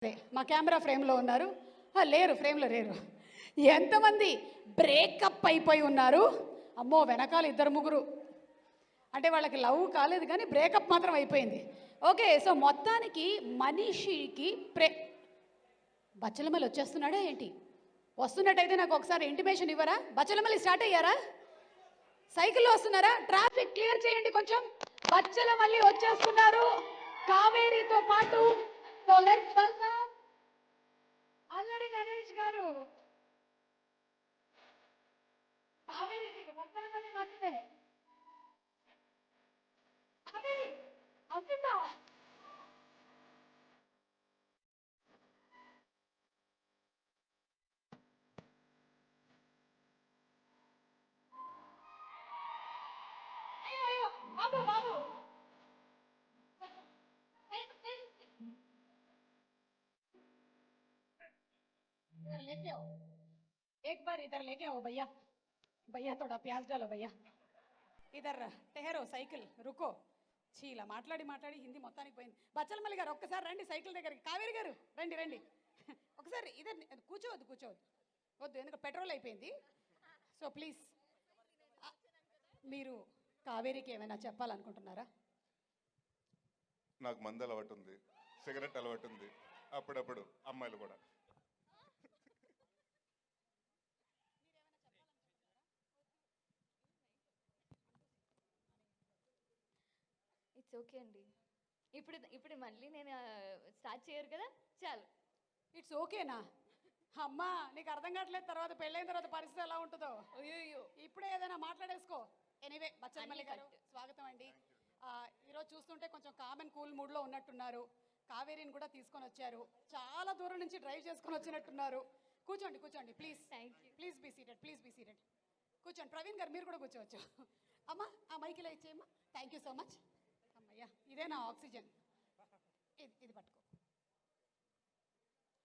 మా కెమెరా ఫ్రేమ్లో ఉన్నారు, లేరు, ఫ్రేమ్లో లేరు. ఎంతమంది బ్రేకప్ అయిపోయి ఉన్నారు? అమ్మో, వెనకాల ఇద్దరు ముగ్గురు. అంటే వాళ్ళకి లవ్ కాలేదు కానీ బ్రేకప్ మాత్రం అయిపోయింది. ఓకే, సో మొత్తానికి మనిషికి బచ్చలమల్లి వచ్చేస్తున్నాడా ఏంటి? వస్తున్నట్టయితే నాకు ఒకసారి ఇంటిమేషన్ ఇవ్వరా? బచ్చలమల్లి స్టార్ట్ అయ్యారా? సైకిల్లో వస్తున్నారా? ట్రాఫిక్ క్లియర్ చేయండి కొంచెం. బచ్చలమల్లి వచ్చేస్తున్నారు కావేరితో పాటు. సో లెట్స్ వెల్కమ్ అల్లరి గణేష్ గారు. కావేరికి బచ్చలమల్లి నచ్చితే కావేరి అవుతుందా? అయ్యో అయ్యో, బాబు బాబు, लेके आओ, एक बार इधर लेके आओ भैया. भैया थोड़ा प्याज डालो भैया. इधर ठहरो, సైకిల్ రుకో. చీలా మాట్లాడి మాట్లాడి హిందీ మొత్తానికి పోయింది. బచ్చలమల్లి గారు ఒక్కసారి రండి సైకిల్ దగ్గరికి. కావేరి గారు రండి రండి. ఒకసారి ఇద్దరు కూర్చోవద్దు కూర్చోవద్దు వద్దు, ఎందుకంటే పెట్రోల్ అయిపోయింది. సో ప్లీజ్, మీరు కావేరికి ఏమైనా చెప్పాలనుకుంటున్నారా? నాకు మందు అలవాటు ఉంది, సిగరెట్ అలవాటు ఉంది, అప్పుడప్పుడు అమ్మాయిలు కూడా. ఇట్స్ ఓకే అండి. ఇప్పుడు ఇప్పుడు మళ్ళీ నేను స్టార్ట్ చేయరు కదా, చాలు. ఇట్స్ ఓకేనా? అమ్మా, నీకు అర్థం కావట్లేదు, తర్వాత పెళ్ళైన తర్వాత పరిస్థితి ఎలా ఉంటుందో. అయ్యో, ఇప్పుడే ఏదైనా మాట్లాడేసుకో. ఎనీవే, బచ్చలమల్లి గారు స్వాగతం అండి. ఈరోజు చూస్తుంటే కొంచెం కామన్ కూల్ మూడ్లో ఉన్నట్టున్నారు. కావేరిని కూడా తీసుకొని వచ్చారు, చాలా దూరం నుంచి డ్రైవ్ చేసుకొని వచ్చినట్టున్నారు. కూర్చోండి కూర్చోండి please. Please be seated, please be seated. కూర్చోండి. ప్రవీణ్ గారు మీరు కూడా కూర్చోవచ్చు. అమ్మా, ఆ మైకిలో ఇచ్చేయమ్మా. Thank you so much. అమ్మయ్యా, ఇదే నా ఆక్సిజన్. ఇది పట్టుకో.